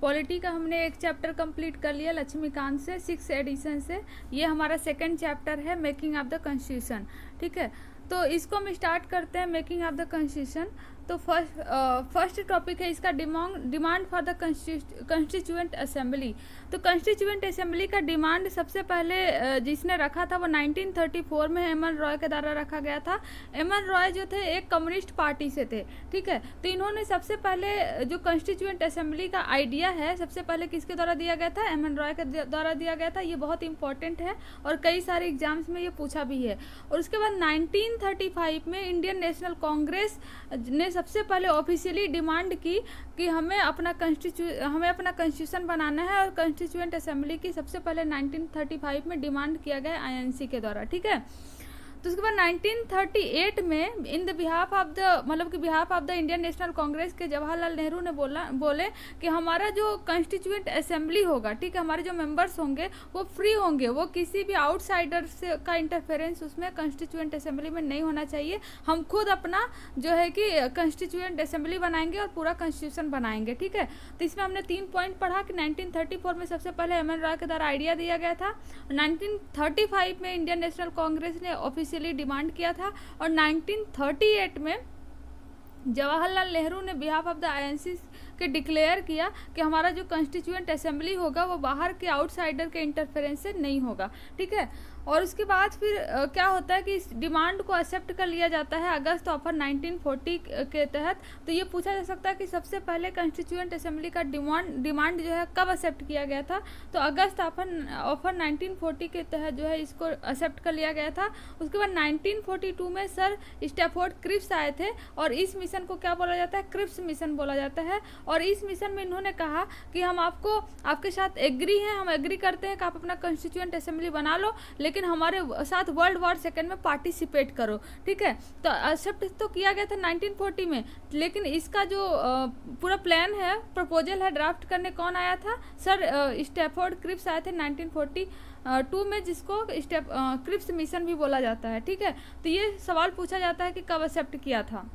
Polity का हमने एक चैप्टर कंप्लीट कर लिया लक्ष्मीकांत से 6th एडिशन से। ये हमारा सेकंड चैप्टर है मेकिंग ऑफ द कॉन्स्टिट्यूशन। ठीक है, तो इसको हम स्टार्ट करते हैं मेकिंग ऑफ द कॉन्स्टिट्यूशन। तो फर्स्ट टॉपिक है इसका demand for the constituent assembly. तो कॉन्स्टिट्यूएंट असेंबली का डिमांड सबसे पहले जिसने रखा था वो 1934 में एम.एन. रॉय के द्वारा रखा गया था। एम.एन. रॉय जो थे एक कम्युनिस्ट पार्टी से थे। ठीक है, तो इन्होंने सबसे पहले जो कॉन्स्टिट्यूएंट असेंबली का आइडिया है सबसे पहले किसके द्वारा दिया गया था? एम.एन. रॉय के द्वारा दिया गया था। ये बहुत इंपॉर्टेंट है और कई सारे एग्जाम्स में ये पूछा भी है। और उसके बाद 1935 में इंडियन नेशनल कांग्रेस ने सबसे पहले ऑफिशियली डिमांड की कि हमें अपना कॉन्स्टिट्यूशन बनाना है, और कॉन्स्टिट्यूएंट असेंबली की सबसे पहले 1935 में डिमांड किया गया आईएनसी के द्वारा। ठीक है, तो उसके बाद 1938 में in the behalf of the Indian national Congress के जवाहरलाल नेहरू ने बोले कि हमारा जो कॉन्स्टिट्यूएंट असेंबली होगा, ठीक है, हमारे जो मेंबर्स होंगे वो फ्री होंगे, वो किसी भी आउटसाइडर से का इंटरफेरेंस उसमें कॉन्स्टिट्यूएंट असेंबली में नहीं होना चाहिए। हम खुद अपना जो है कि कॉन्स्टिट्यूएंट असेंबली बनाएंगे और पूरा कॉन्स्टिट्यूशन बनाएंगे। ठीक है, तो इसमें हमने 3 पॉइंट पढ़ा कि 1934 में सबसे पहले एम.एन. रॉय के द्वारा आइडिया दिया गया था, 1935 में इंडियन नेशनल कांग्रेस ने ऑफिशियली डिमांड किया था, और 1938 में जवाहरलाल नेहरू ने बिहाफ ऑफ द आईएनसी के डिक्लेयर किया कि हमारा जो कॉन्स्टिट्यूएंट असेंबली होगा वो बाहर के आउटसाइडर के इंटरफेरेंस से नहीं होगा। ठीक है, और उसके बाद फिर क्या होता है कि इस डिमांड को एक्सेप्ट कर लिया जाता है अगस्त ऑफर 1940 के तहत। तो ये पूछा जा सकता है कि सबसे पहले कॉन्स्टिट्यूएंट असेंबली का डिमांड जो है कब एक्सेप्ट किया गया था? तो अगस्त ऑफर 1940 के तहत जो है इसको एक्सेप्ट कर लिया गया था। उसके बाद 1942 में सर स्टैफोर्ड क्रिप्स आए थे, और इस मिशन को क्या बोला जाता है? क्रिप्स मिशन बोला जाता है। और इस मिशन में इन्होंने कहा कि हम आपके साथ एग्री हैं, हम एग्री करते हैं कि आप अपना कॉन्स्टिट्यूएंट असेंबली बना लो, लेकिन हमारे साथ वर्ल्ड वॉर सेकेंड में पार्टिसिपेट करो। ठीक है, तो एक्सेप्ट तो किया गया था 1940 में, लेकिन इसका जो पूरा प्लान है, प्रपोजल है, ड्राफ्ट करने कौन आया था? सर स्टैफोर्ड क्रिप्स आए थे 1942 में, जिसको क्रिप्स मिशन भी बोला जाता है। ठीक है, तो ये सवाल पूछा जाता है कि कब एक्सेप्ट किया था।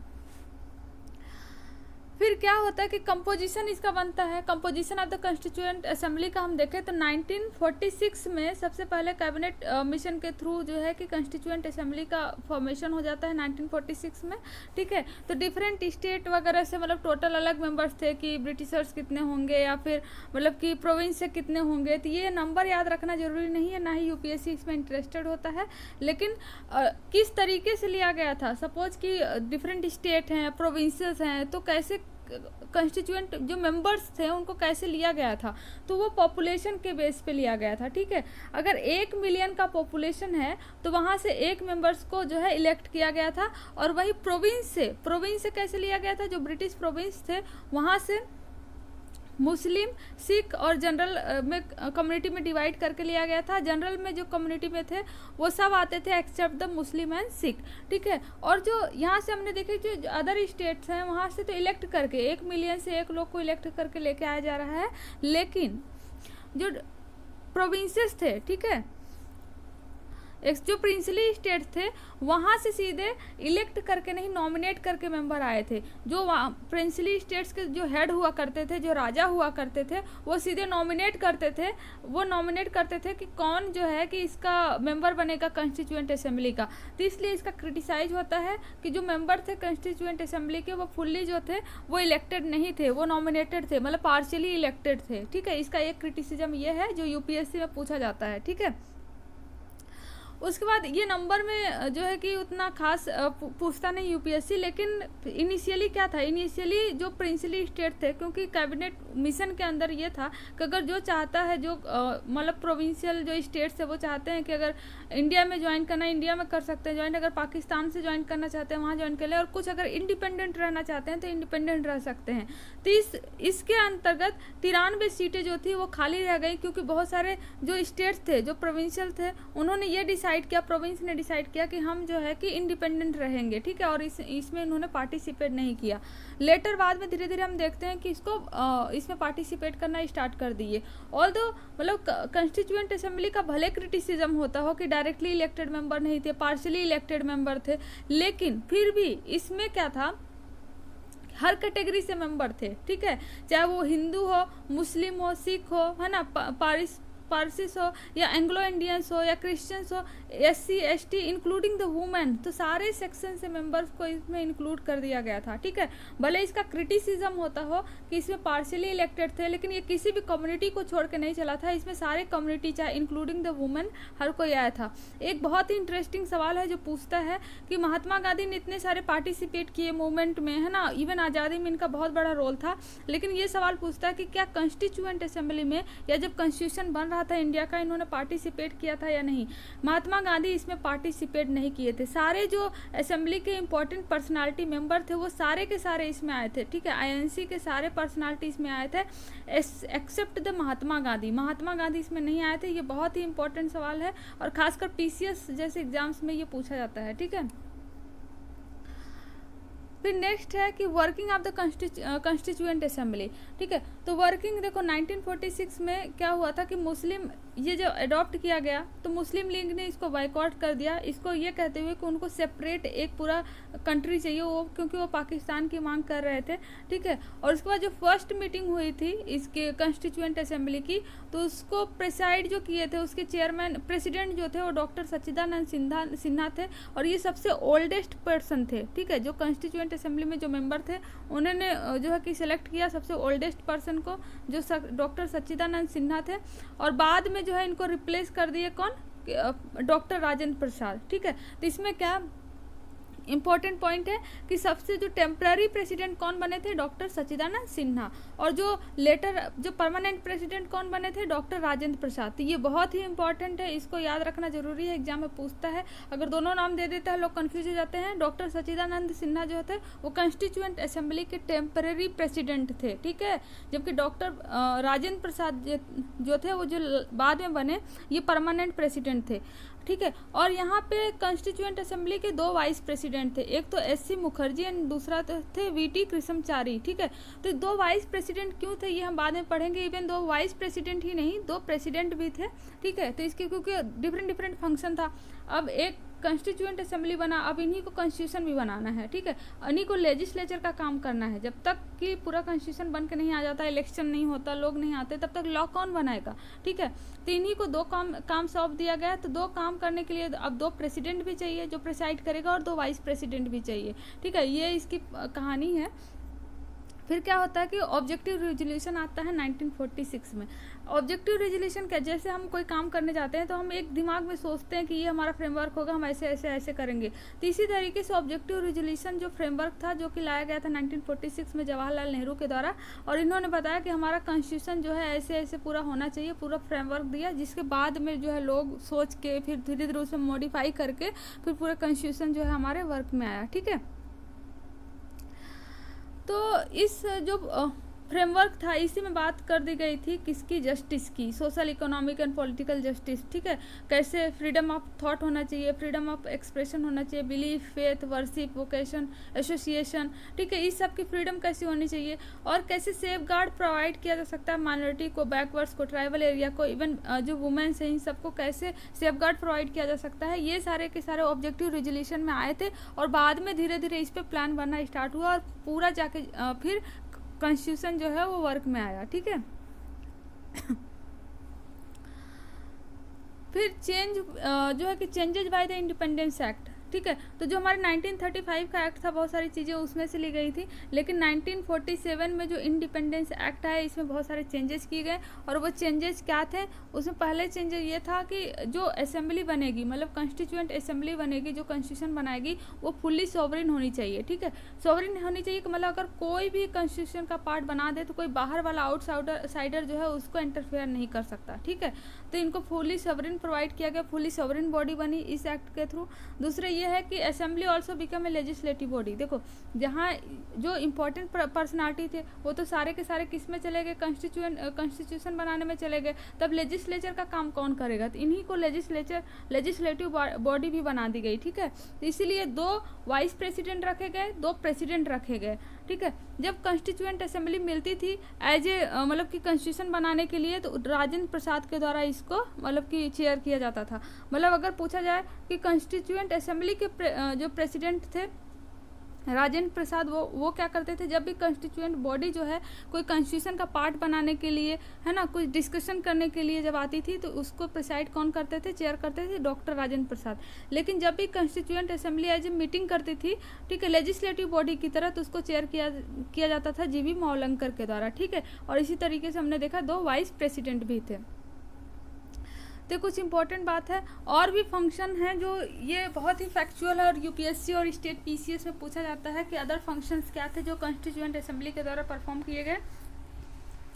फिर क्या होता है कि कंपोजिशन इसका बनता है। Composition of the constituent assembly का हम देखें तो 1946 में सबसे पहले कैबिनेट मिशन के थ्रू जो है कि कॉन्स्टिट्यूएंट असेंबली का फॉर्मेशन हो जाता है 1946 में। ठीक है, तो डिफरेंट स्टेट वगैरह से टोटल अलग मेंबर्स थे कि ब्रिटिशर्स कितने होंगे या फिर कि प्रोविंस से कितने होंगे। तो ये नंबर याद रखना जरूरी नहीं है, ना ही यूपीएससी इसमें इंटरेस्टेड होता है। लेकिन किस तरीके से लिया गया था, सपोज कि डिफरेंट स्टेट हैं, प्रोविंसेस हैं, तो कैसे कॉन्स्टिट्यूएंट जो मेंबर्स थे उनको कैसे लिया गया था? तो वो पॉपुलेशन के बेस पे लिया गया था। ठीक है, अगर 1 मिलियन का पॉपुलेशन है तो वहाँ से 1 मेंबर्स को जो है इलेक्ट किया गया था। और वही प्रोविंस से कैसे लिया गया था? जो ब्रिटिश प्रोविंस थे वहाँ से मुस्लिम, सिख और जनरल में कम्युनिटी में डिवाइड करके लिया गया था। जनरल में जो कम्युनिटी में थे वो सब आते थे except the Muslim and Sikh. ठीक है, और जो यहाँ से हमने देखे जो अदर स्टेट्स हैं वहाँ से तो इलेक्ट करके 1 मिलियन से 1 लोग को इलेक्ट करके लेके आया जा रहा है, लेकिन जो प्रोविंसेस थे, ठीक है, जो प्रिंसली स्टेट थे वहाँ से सीधे इलेक्ट करके नहीं, नॉमिनेट करके मेंबर आए थे। जो प्रिंसली स्टेट्स के जो हेड हुआ करते थे, जो राजा हुआ करते थे, वो सीधे नॉमिनेट करते थे कि कौन जो है कि इसका मेंबर बनेगा कॉन्स्टिट्यूएंट असेंबली का। तो इसलिए इसका क्रिटिसाइज होता है कि जो मेंबर थे कॉन्स्टिट्यूएंट असेंबली के वो फुल्ली जो थे वो इलेक्टेड नहीं थे, वो नॉमिनेटेड थे, पार्शियली इलेक्टेड थे। ठीक है, इसका एक क्रिटिसिज्म ये है जो यूपीएससी में पूछा जाता है। ठीक है, उसके बाद ये नंबर में जो है कि उतना खास पूछता नहीं यूपीएससी, लेकिन इनिशियली क्या था? इनिशियली जो प्रिंसली स्टेट थे, क्योंकि कैबिनेट मिशन के अंदर ये था कि अगर जो चाहता है, जो प्रोविंशियल जो स्टेट्स है वो चाहते हैं कि अगर इंडिया में ज्वाइन करना है इंडिया में कर सकते हैं ज्वाइन, अगर पाकिस्तान से ज्वाइन करना चाहते हैं वहाँ ज्वाइन कर ले, और कुछ अगर इंडिपेंडेंट रहना चाहते हैं तो इंडिपेंडेंट रह सकते हैं। तो इसके अंतर्गत 93 सीटें जो थी वो खाली रह गई, क्योंकि बहुत सारे जो स्टेट्स थे, जो प्रोविंशियल थे, उन्होंने ये डिसाइड किया, प्रोविंस ने डिसाइड किया कि हम जो है कि इंडिपेंडेंट रहेंगे। ठीक है, और इसमें इन्होंने पार्टिसिपेट नहीं किया। लेटर बाद में धीरे धीरे हम देखते हैं कि इसमें पार्टिसिपेट करना स्टार्ट कर दिए। ऑल्दो कॉन्स्टिट्यूएंट असेंबली का भले क्रिटिसिज्म होता हो कि डायरेक्टली इलेक्टेड मेंबर नहीं थे, पार्शियली इलेक्टेड मेंबर थे, लेकिन फिर भी इसमें क्या था, हर कैटेगरी से मेंबर थे, ठीक है, चाहे वो हिंदू हो, मुस्लिम हो, सिख हो, है ना, पारसीस हो या एंग्लो इंडियंस हो या क्रिश्चियंस हो, SC ST including the women, तो सारे सेक्शन से मेंबर्स को इसमें इंक्लूड कर दिया गया था, ठीक है। भले इसका क्रिटिसिज्म होता हो कि इसमें पार्शियली इलेक्टेड थे, लेकिन ये किसी भी कम्युनिटी को छोड़ के नहीं चला था, इसमें सारे कम्युनिटी चाहे इंक्लूडिंग द वुमेन हर कोई आया था। एक बहुत ही इंटरेस्टिंग सवाल है जो पूछता है कि महात्मा गांधी ने इतने सारे पार्टिसिपेट किए मूवमेंट में, है ना, इवन आज़ादी में इनका बहुत बड़ा रोल था, लेकिन ये सवाल पूछता है कि क्या कॉन्स्टिट्यूएंट असेंबली में या जब कॉन्स्टिट्यूशन बन रहा था इंडिया का, इन्होंने पार्टिसिपेट किया था या नहीं। महात्मा गांधी इसमें पार्टिसिपेट नहीं किए थे। सारे जो असेंबली के इंपॉर्टेंट पर्सनालिटी मेंबर थे वो सारे के सारे इसमें आए थे, ठीक है, INC के सारे पर्सनालिटी इसमें आए थे एक्सेप्ट द महात्मा गांधी। महात्मा गांधी इसमें नहीं आए थे। ये बहुत ही इंपॉर्टेंट सवाल है और खासकर PCS जैसे एग्जाम्स में ये पूछा जाता है, ठीक है। फिर नेक्स्ट है कि working of the constituent assembly, ठीक है। तो वर्किंग देखो 1946 में क्या हुआ था कि मुस्लिम ये जो अडॉप्ट किया गया तो मुस्लिम लीग ने इसको बाइकआउट कर दिया, इसको ये कहते हुए कि उनको सेपरेट एक पूरा कंट्री चाहिए, वो क्योंकि वो पाकिस्तान की मांग कर रहे थे, ठीक है। और उसके बाद जो फर्स्ट मीटिंग हुई थी इसके कॉन्स्टिट्यूएंट असेंबली की, तो उसको प्रेसाइड जो किए थे उसके चेयरमैन प्रेसिडेंट जो थे वो डॉक्टर सच्चिदानंद सिन्हा थे, और ये सबसे ओल्डेस्ट पर्सन थे, ठीक है। जो कॉन्स्टिट्यूएंट असेंबली में जो मेंबर थे उन्होंने जो है कि सिलेक्ट किया सबसे ओल्डेस्ट पर्सन को, जो डॉक्टर सच्चिदानंद सिन्हा थे, और बाद में जो है इनको रिप्लेस कर दिए कौन, डॉक्टर राजेंद्र प्रसाद, ठीक है। तो इसमें क्या इंपॉर्टेंट पॉइंट है कि सबसे जो टेम्पररी प्रेसिडेंट कौन बने थे, डॉक्टर सच्चिदानंद सिन्हा, और जो लेटर जो परमानेंट प्रेसिडेंट कौन बने थे, डॉक्टर राजेंद्र प्रसाद। तो ये बहुत ही इंपॉर्टेंट है, इसको याद रखना जरूरी है, एग्जाम में पूछता है। अगर दोनों नाम दे देता है लोग कंफ्यूज हो जाते हैं। डॉक्टर सच्चिदानंद सिन्हा जो थे वो कॉन्स्टिट्यूएंट असेंबली के टेम्पररी प्रेसिडेंट थे, ठीक है, जबकि डॉक्टर राजेंद्र प्रसाद जो थे वो जो बाद में बने ये परमानेंट प्रेसिडेंट थे, ठीक है। और यहाँ पे कॉन्स्टिट्यूएंट असेंबली के 2 वाइस प्रेसिडेंट थे, एक तो SC मुखर्जी एंड दूसरा थे VT कृष्णचारी, ठीक है। तो 2 वाइस प्रेसिडेंट क्यों थे ये हम बाद में पढ़ेंगे। इवन 2 वाइस प्रेसिडेंट ही नहीं 2 प्रेसिडेंट भी थे, ठीक है। तो इसके क्योंकि डिफरेंट फंक्शन था। अब एक कॉन्स्टिट्यूएंट असेंबली बना, अब इन्हीं को कॉन्स्टिट्यूशन भी बनाना है, ठीक है। इन्हीं को लेजिस्लेचर का काम करना है। जब तक कि पूरा कॉन्स्टिट्यूशन बन के नहीं आ जाता, इलेक्शन नहीं होता, लोग नहीं आते, तब तक लॉ कौन बनाएगा, ठीक है। तो इन्हीं को 2 काम सौंप दिया गया। तो 2 काम करने के लिए अब 2 प्रेसिडेंट भी चाहिए जो प्रेसाइड करेगा, और 2 वाइस प्रेसिडेंट भी चाहिए, ठीक है। ये इसकी कहानी है। फिर क्या होता है कि ऑब्जेक्टिव रेजोल्यूशन आता है 1946 में। ऑब्जेक्टिव रेजोल्यूशन क्या, जैसे हम कोई काम करने जाते हैं तो हम एक दिमाग में सोचते हैं कि ये हमारा फ्रेमवर्क होगा, हम ऐसे ऐसे ऐसे करेंगे। तो इसी तरीके से ऑब्जेक्टिव रेजोल्यूशन जो फ्रेमवर्क था जो कि लाया गया था 1946 में जवाहरलाल नेहरू के द्वारा, और इन्होंने बताया कि हमारा कॉन्स्टिट्यूशन जो है ऐसे ऐसे पूरा होना चाहिए, पूरा फ्रेमवर्क दिया, जिसके बाद में जो है लोग सोच के फिर धीरे धीरे उसमें मॉडिफाई करके फिर पूरा कॉन्स्टिट्यूशन जो है हमारे वर्क में आया, ठीक है। तो इस जो फ्रेमवर्क था इसी में बात कर दी गई थी किसकी, जस्टिस की, social economic and political justice, ठीक है। कैसे फ्रीडम ऑफ थॉट होना चाहिए, फ्रीडम ऑफ एक्सप्रेशन होना चाहिए, belief, faith, worship, vocation, association, ठीक है, इस सब की फ्रीडम कैसी होनी चाहिए, और कैसे सेफ गार्ड प्रोवाइड किया जा सकता है माइनॉरिटी को, बैकवर्ड्स को, ट्राइबल एरिया को, इवन जो वुमेन्स हैं इन सबको कैसे सेफ गार्ड प्रोवाइड किया जा सकता है। ये सारे के सारे ऑब्जेक्टिव रेजोल्यूशन में आए थे, और बाद में धीरे धीरे इस पर प्लान बनना स्टार्ट हुआ, और पूरा जाके फिर कॉन्स्टिट्यूशन जो है वो वर्क में आया, ठीक है। फिर चेंज जो है कि changes by the independence act, ठीक है। तो जो हमारे 1935 का एक्ट था बहुत सारी चीज़ें उसमें से ली गई थी, लेकिन 1947 में जो इंडिपेंडेंस एक्ट आया इसमें बहुत सारे चेंजेस किए गए, और वो चेंजेस क्या थे, उसमें पहले चेंज ये था कि जो असेंबली बनेगी, मतलब कॉन्स्टिट्यूएंट असेंबली बनेगी, जो कॉन्स्टिट्यूशन बनाएगी वो फुल्ली सॉवरिन होनी चाहिए, ठीक है। सॉवरिन होनी चाहिए कि मतलब अगर कोई भी कॉन्स्टिट्यूशन का पार्ट बना दे तो कोई बाहर वाला आउटसाइडर जो है उसको इंटरफेयर नहीं कर सकता, ठीक है। तो इनको फुल्ली सॉवरिन प्रोवाइड किया गया, फुल्ली सॉवरिन बॉडी बनी इस एक्ट के थ्रू। दूसरे ये है कि assembly also become a legislative body. देखो जहाँ जो इम्पोर्टेंट पर्सनालिटी थे वो तो सारे के सारे किस में चले गए, कॉन्स्टिट्यूशन बनाने में चले गए, तब लेजिस्लेचर का काम कौन करेगा, तो इन्हीं को लेजिस्लेटिव बॉडी भी बना दी गई, ठीक है। तो इसीलिए 2 वाइस प्रेसिडेंट रखे गए, 2 प्रेसिडेंट रखे गए, ठीक है। जब कॉन्स्टिट्यूएंट असेंबली मिलती थी एज ए मतलब कि कॉन्स्टिट्यूशन बनाने के लिए, तो राजेंद्र प्रसाद के द्वारा इसको मतलब कि चेयर किया जाता था। मतलब अगर पूछा जाए कि कॉन्स्टिट्यूएंट असेंबली के जो प्रेसिडेंट थे राजेंद्र प्रसाद वो क्या करते थे, जब भी कॉन्स्टिट्यूएंट बॉडी जो है कोई कॉन्स्टिट्यूशन का पार्ट बनाने के लिए, है ना, कुछ डिस्कशन करने के लिए जब आती थी तो उसको प्रिसाइड कौन करते थे, चेयर करते थे डॉक्टर राजेंद्र प्रसाद। लेकिन जब भी constituent assembly as a meeting करती थी, ठीक है, लेजिस्लेटिव बॉडी की तरह, तो उसको चेयर किया जाता था जीवी मावलंकर के द्वारा, ठीक है। और इसी तरीके से हमने देखा 2 वाइस प्रेसिडेंट भी थे। तो कुछ इंपॉर्टेंट बात है, और भी फंक्शन है जो ये बहुत ही फैक्चुअल है और यूपीएससी और स्टेट पीसीएस में पूछा जाता है कि अदर फंक्शंस क्या थे जो कॉन्स्टिट्यूएंट असेंबली के द्वारा परफॉर्म किए गए।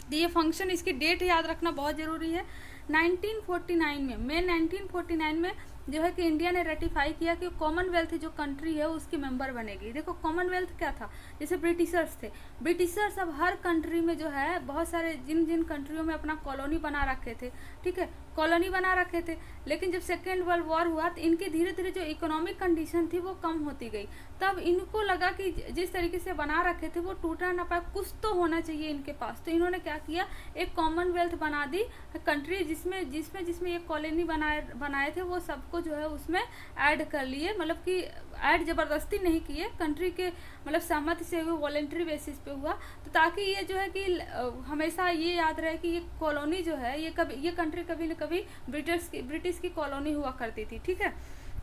तो ये फंक्शन, इसकी डेट याद रखना बहुत ज़रूरी है। 1949 में, मई 1949 में जो है कि इंडिया ने रेटिफाई किया कि कॉमनवेल्थ जो कंट्री है उसकी मेंबर बनेगी। देखो कॉमनवेल्थ क्या था, जैसे ब्रिटिशर्स थे, ब्रिटिशर्स अब हर कंट्री में जो है बहुत सारे जिन जिन कंट्रियों में अपना कॉलोनी बना रखे थे, ठीक है, कॉलोनी बना रखे थे। लेकिन जब सेकेंड वर्ल्ड वॉर हुआ तो इनकी धीरे धीरे जो इकोनॉमिक कंडीशन थी वो कम होती गई। तब इनको लगा कि जिस तरीके से बना रखे थे वो टूटा ना पाए, कुछ तो होना चाहिए इनके पास। तो इन्होंने क्या किया, एक कॉमनवेल्थ बना दी कंट्री, जिसमें ये कॉलोनी बनाए थे वो सबको जो है उसमें ऐड कर लिए, मतलब कि ऐड जबरदस्ती नहीं किए, कंट्री के मतलब सहमति से हुए, वॉलेंट्री बेसिस पे हुआ। तो ताकि ये जो है कि हमेशा ये याद रहे कि ये कॉलोनी जो है ये कंट्री कभी न कभी ब्रिटिश की कॉलोनी हुआ करती थी, ठीक है।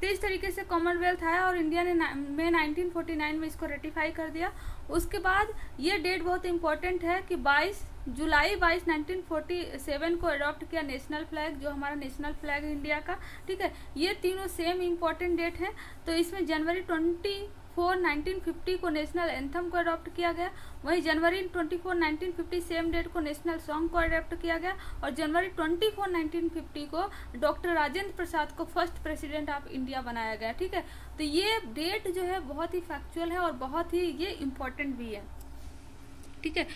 तो इस तरीके से कॉमनवेल्थ आया और इंडिया ने मई 1949 में इसको रेटिफाई कर दिया। उसके बाद ये डेट बहुत इंपॉर्टेंट है कि जुलाई 22 1947 को अडॉप्ट किया नेशनल फ्लैग, जो हमारा नेशनल फ्लैग है इंडिया का, ठीक है। ये तीनों सेम इंपॉर्टेंट डेट हैं। तो इसमें जनवरी 24 1950 को नेशनल एंथम को अडॉप्ट किया गया, वहीं जनवरी 24 1950 सेम डेट को नेशनल सॉन्ग को अडॉप्ट किया गया, और जनवरी 24 1950 को डॉक्टर राजेंद्र प्रसाद को फर्स्ट प्रेसिडेंट ऑफ इंडिया बनाया गया, ठीक है। तो ये डेट जो है बहुत ही फैक्चुअल है और बहुत ही ये इम्पोर्टेंट भी है, ठीक है।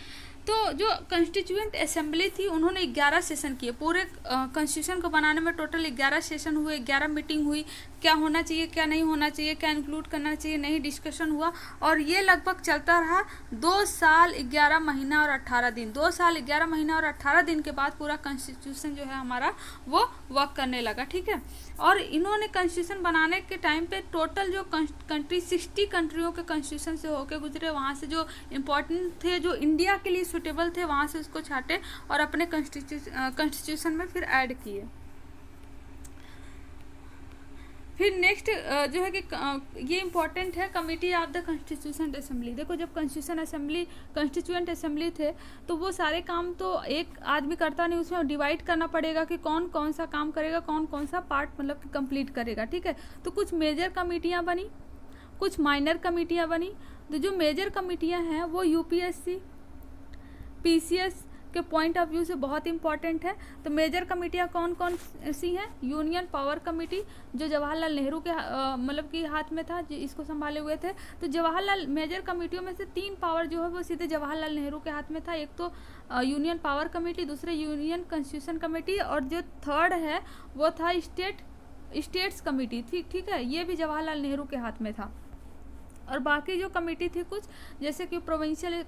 तो जो कॉन्स्टिट्यूएंट असेंबली थी उन्होंने 11 सेशन किए, पूरे कॉन्स्टिट्यूशन को बनाने में टोटल 11 सेशन हुए, 11 मीटिंग हुई, क्या होना चाहिए क्या नहीं होना चाहिए, क्या इंक्लूड करना चाहिए नहीं, डिस्कशन हुआ। और ये लगभग चलता रहा 2 साल 11 महीना और 18 दिन। 2 साल 11 महीना और 18 दिन के बाद पूरा कॉन्स्टिट्यूशन जो है हमारा वो वर्क करने लगा, ठीक है। और इन्होंने कॉन्स्टिट्यूशन बनाने के टाइम पे टोटल जो कंट्री 60 कंट्रियों के कॉन्स्टिट्यूशन से होके गुजरे, वहाँ से जो इम्पोर्टेंट थे, जो इंडिया के लिए सुटेबल थे, वहाँ से उसको छाटे और अपने कॉन्स्टिट्यूशन में फिर ऐड किए। फिर नेक्स्ट जो है कि ये इम्पोर्टेंट है, committee of the constitution assembly. देखो जब कॉन्स्टिट्यूएंट असेंबली थे तो वो सारे काम तो एक आदमी करता नहीं, उसमें डिवाइड करना पड़ेगा कि कौन कौन सा काम करेगा, कौन कौन सा पार्ट मतलब कि कंप्लीट करेगा, ठीक है। तो कुछ मेजर कमिटियाँ बनी, कुछ माइनर कमिटियाँ बनी। तो जो मेजर कमिटियाँ हैं वो यूपीएससी पीसीएस के पॉइंट ऑफ व्यू से बहुत इंपॉर्टेंट है। तो मेजर कमिटियाँ कौन कौन सी हैं, यूनियन पावर कमेटी जो जवाहरलाल नेहरू के मतलब कि हाथ में था, इसको संभाले हुए थे। तो जवाहरलाल मेजर कमेटियों में से 3 पावर जो है वो सीधे जवाहरलाल नेहरू के हाथ में था। एक तो यूनियन पावर कमेटी, दूसरे यूनियन कॉन्स्टिट्यूशन कमेटी, और जो थर्ड है वो था स्टेट्स कमेटी, ठीक है, ये भी जवाहरलाल नेहरू के हाथ में था। और बाकी जो कमेटी थी कुछ जैसे कि प्रोविंशियल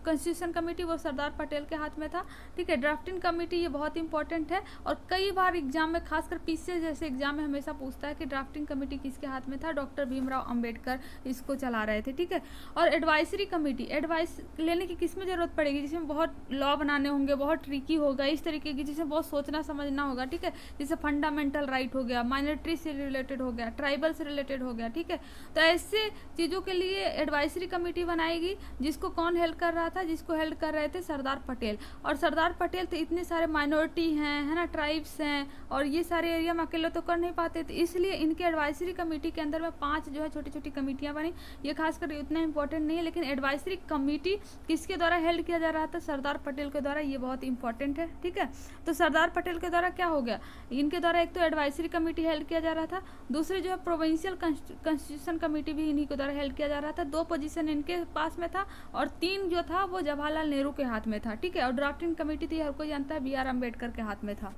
कॉन्स्टिट्यूशन कमेटी, वो सरदार पटेल के हाथ में था, ठीक है। ड्राफ्टिंग कमेटी ये बहुत इंपॉर्टेंट है और कई बार एग्जाम में, खासकर पीसीएस जैसे एग्जाम में हमेशा पूछता है कि ड्राफ्टिंग कमेटी किसके हाथ में था। डॉक्टर भीमराव अंबेडकर इसको चला रहे थे, ठीक है। और एडवाइजरी कमेटी, एडवाइस लेने की किस में जरूरत पड़ेगी, जिसमें बहुत लॉ बनाने होंगे, बहुत ट्रिकी होगा, इस तरीके की, जिसमें बहुत सोचना समझना होगा, ठीक है। जैसे फंडामेंटल राइट हो गया, माइनॉरिटी से रिलेटेड हो गया, ट्राइबल से रिलेटेड हो गया, ठीक है। तो ऐसे चीज़ों के लिए एडवाइजरी कमेटी बनाएगी, जिसको कौन हेल्प कर रहा था, जिसको हेल्प कर रहे थे सरदार पटेल। और सरदार पटेल तो इतने सारे माइनॉरिटी हैं, है ना, ट्राइब्स हैं, और ये सारे एरिया में अकेले तो कर नहीं पाते थे, इसलिए इनके एडवाइजरी कमेटी के अंदर में 5 जो है छोटी छोटी कमेटियां बनी। ये खासकर इतना इंपॉर्टेंट नहीं है, लेकिन एडवाइजरी कमेटी किसके द्वारा हेल्प किया जा रहा था, सरदार पटेल के द्वारा, ये बहुत इंपॉर्टेंट है, ठीक है। तो सरदार पटेल के द्वारा क्या हो गया, इनके द्वारा एक तो एडवाइजरी कमेटी हेल्प किया जा रहा था, दूसरे जो है प्रोविंशियल कॉन्स्टिट्यूशन कमेटी भी इन्हीं के द्वारा हेल्प किया जा रहा था। 2 पोजीशन इनके पास में था और 3 जो था वो जवाहरलाल नेहरू के हाथ में था, ठीक है। और ड्राफ्टिंग कमेटी थी, हर कोई जानता है, BR अम्बेडकर के हाथ में था।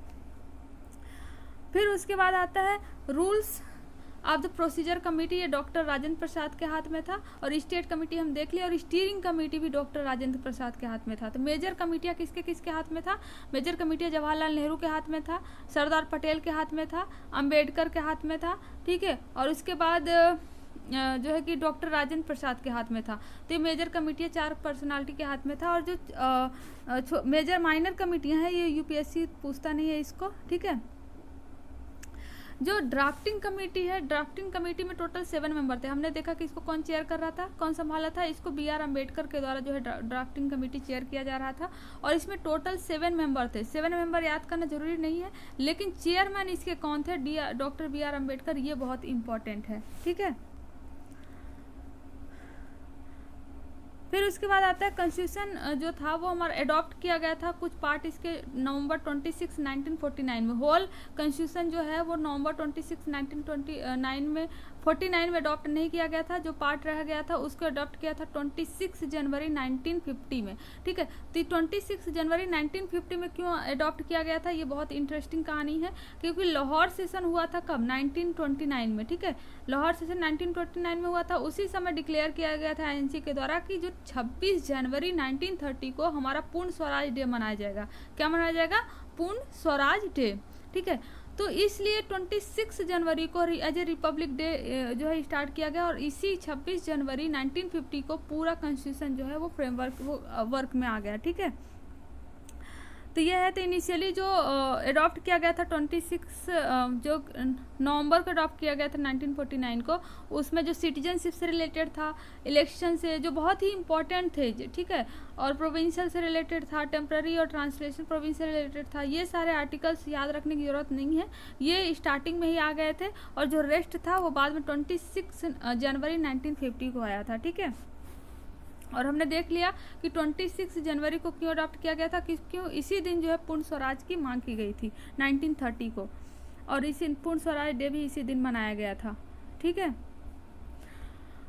फिर उसके बाद आता है rules of the procedure committee, ये डॉक्टर राजेंद्र प्रसाद के हाथ में था। और स्टेट कमेटी हम देख लिया, और स्टीयरिंग कमेटी भी डॉक्टर राजेंद्र प्रसाद के हाथ में था। तो मेजर कमेटियाँ किसके किसके हाथ में था, मेजर कमेटियाँ जवाहरलाल नेहरू के हाथ में था, सरदार पटेल के हाथ में था, अम्बेडकर के हाथ में था, ठीक है। और उसके बाद जो है कि डॉक्टर राजेंद्र प्रसाद के हाथ में था। तो ये मेजर कमेटियाँ 4 पर्सनालिटी के हाथ में था। और जो मेजर माइनर कमेटियाँ हैं ये यूपीएससी पूछता नहीं है इसको, ठीक है। जो ड्राफ्टिंग कमेटी है, ड्राफ्टिंग कमेटी में टोटल 7 मेंबर थे। हमने देखा कि इसको कौन चेयर कर रहा था, कौन संभाला था, इसको BR अम्बेडकर के द्वारा जो है ड्राफ्टिंग कमेटी चेयर किया जा रहा था। और इसमें टोटल 7 मेंबर थे। 7 मेंबर याद करना जरूरी नहीं है, लेकिन चेयरमैन इसके कौन थे, डॉक्टर BR अम्बेडकर, ये बहुत इंपॉर्टेंट है, ठीक है। फिर उसके बाद आता है कॉन्स्टिट्यूशन जो था वो हमारा अडॉप्ट किया गया था, कुछ पार्ट इसके नवंबर 26, 1949 में। होल कॉन्स्टिट्यूशन जो है वो नवंबर 26, 1949 में अडॉप्ट नहीं किया गया था। जो पार्ट रह गया था उसको अडॉप्ट किया था 26 जनवरी 1950 में, ठीक है। तो 26 जनवरी 1950 में क्यों अडॉप्ट किया गया था, ये बहुत इंटरेस्टिंग कहानी है, क्योंकि लाहौर सेशन हुआ था कब, 1929 में, ठीक है। लाहौर सेशन 1929 में हुआ था। उसी समय डिक्लेयर किया गया था ANC के द्वारा कि जो 26 जनवरी 1930 को हमारा पूर्ण स्वराज डे मनाया जाएगा। क्या मनाया जाएगा, पूर्ण स्वराज डे, ठीक है। तो इसलिए 26 जनवरी को एज ए रिपब्लिक डे जो है स्टार्ट किया गया। और इसी 26 जनवरी 1950 को पूरा कॉन्स्टिट्यूशन जो है वो फ्रेमवर्क वो वर्क में आ गया, ठीक है। तो यह है, तो इनिशियली जो अडॉप्ट किया गया था 26 जो नवंबर को अडॉप्ट किया गया था 1949 को, उसमें जो सिटीजनशिप से रिलेटेड था, इलेक्शन से जो बहुत ही इंपॉर्टेंट थे, ठीक है, और प्रोविंशियल से रिलेटेड था, टेम्पररी और ट्रांसलेशन प्रोविंस से रिलेटेड था। ये सारे आर्टिकल्स याद रखने की ज़रूरत नहीं है, ये स्टार्टिंग में ही आ गए थे। और जो रेस्ट था वो बाद में 26 जनवरी 1950 को आया था, ठीक है। और हमने देख लिया कि 26 जनवरी को क्यों अडॉप्ट किया गया था, क्यों इसी दिन जो है पूर्ण स्वराज की मांग की गई थी 1930 को, और इसी पूर्ण स्वराज डे भी इसी दिन मनाया गया था, ठीक है।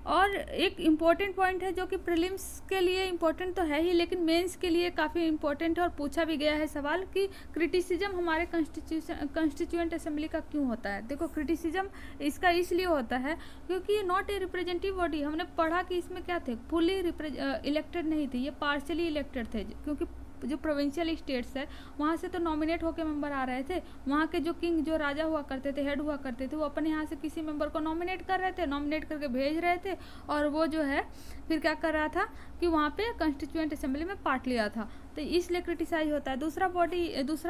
और एक इम्पॉर्टेंट पॉइंट है जो कि प्रीलिम्स के लिए इम्पोर्टेंट तो है ही, लेकिन मेंस के लिए काफ़ी इम्पोर्टेंट है और पूछा भी गया है सवाल कि क्रिटिसिज्म हमारे कॉन्स्टिट्यूएंट असेंबली का क्यों होता है। देखो, क्रिटिसिज्म इसका इसलिए होता है क्योंकि ये नॉट ए रिप्रेजेंटेटिव बॉडी। हमने पढ़ा कि इसमें क्या थे, फुली इलेक्टेड नहीं थे, ये पार्शली इलेक्टेड थे, क्योंकि जो प्रोविंशियल स्टेट्स है वहाँ से तो नॉमिनेट होकर मेंबर आ रहे थे। वहाँ के जो किंग, जो राजा हुआ करते थे, हेड हुआ करते थे, वो अपने यहाँ से किसी मेंबर को नॉमिनेट कर रहे थे, नॉमिनेट करके भेज रहे थे, और वो जो है फिर क्या कर रहा था कि वहाँ पे कॉन्स्टिट्यूएंट असेंबली में पार्ट लिया था, तो इसलिए क्रिटिसाइज होता है। दूसरा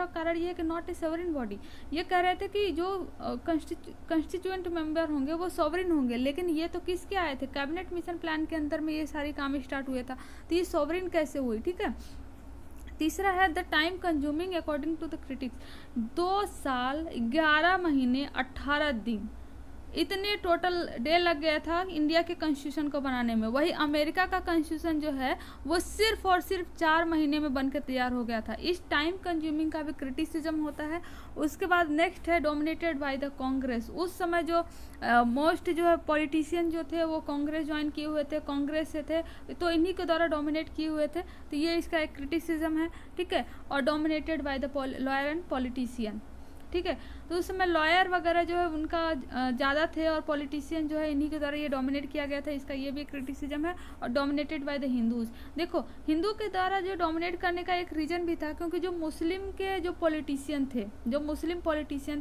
कारण ये है कि नॉट ए सॉवरेन बॉडी। ये कह रहे थे कि जो कॉन्स्टिट्यूएंट मेंबर होंगे वो सॉवरेन होंगे, लेकिन ये तो किसके आए थे, कैबिनेट मिशन प्लान के अंदर में ये सारी काम स्टार्ट हुए था, तो ये सॉवरेन कैसे हुई, ठीक है। तीसरा है the time consuming according to the critics. 2 साल 11 महीने 18 दिन इतने टोटल डे लग गया था इंडिया के कॉन्स्टिट्यूशन को बनाने में। वही अमेरिका का कॉन्स्टिट्यूशन जो है वो सिर्फ और सिर्फ 4 महीने में बनकर तैयार हो गया था। इस टाइम कंज्यूमिंग का भी क्रिटिसिज्म होता है। उसके बाद नेक्स्ट है डोमिनेटेड बाय द कांग्रेस। उस समय जो मोस्ट जो है पॉलिटिशियन जो थे वो कांग्रेस ज्वाइन किए हुए थे, कांग्रेस से थे, तो इन्हीं के द्वारा डोमिनेट किए हुए थे, तो ये इसका एक क्रिटिसिज्म है, ठीक है। और dominated by the lawyer and politician, ठीक है। तो उस समय लॉयर वगैरह जो है उनका ज़्यादा थे, और पॉलिटिशियन जो है इन्हीं के द्वारा ये डोमिनेट किया गया था, इसका ये भी क्रिटिसिज्म है। और डोमिनेटेड बाय द हिंदूज। देखो, हिंदू के द्वारा जो डोमिनेट करने का एक रीज़न भी था, क्योंकि जो मुस्लिम के जो पॉलिटिशियन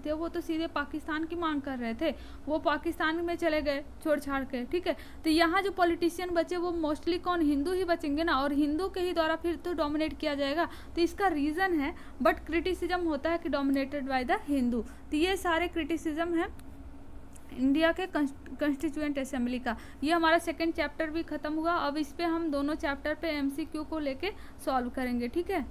थे वो तो सीधे पाकिस्तान की मांग कर रहे थे, वो पाकिस्तान में चले गए छोड़ छाड़ के, ठीक है। तो यहाँ जो पॉलिटिशियन बचे वो मोस्टली कौन, हिंदू ही बचेंगे ना, और हिंदू के ही द्वारा फिर तो डोमिनेट किया जाएगा, तो इसका रीज़न है। बट क्रिटिसिज्म होता है कि डोमिनेटेड बाय द हिंदू। तो ये सारे क्रिटिसिज्म है इंडिया के कॉन्स्टिट्यूएंट असेंबली का। ये हमारा सेकंड चैप्टर भी खत्म हुआ। अब इस पे हम दोनों चैप्टर पे MCQ को लेके सॉल्व करेंगे, ठीक है।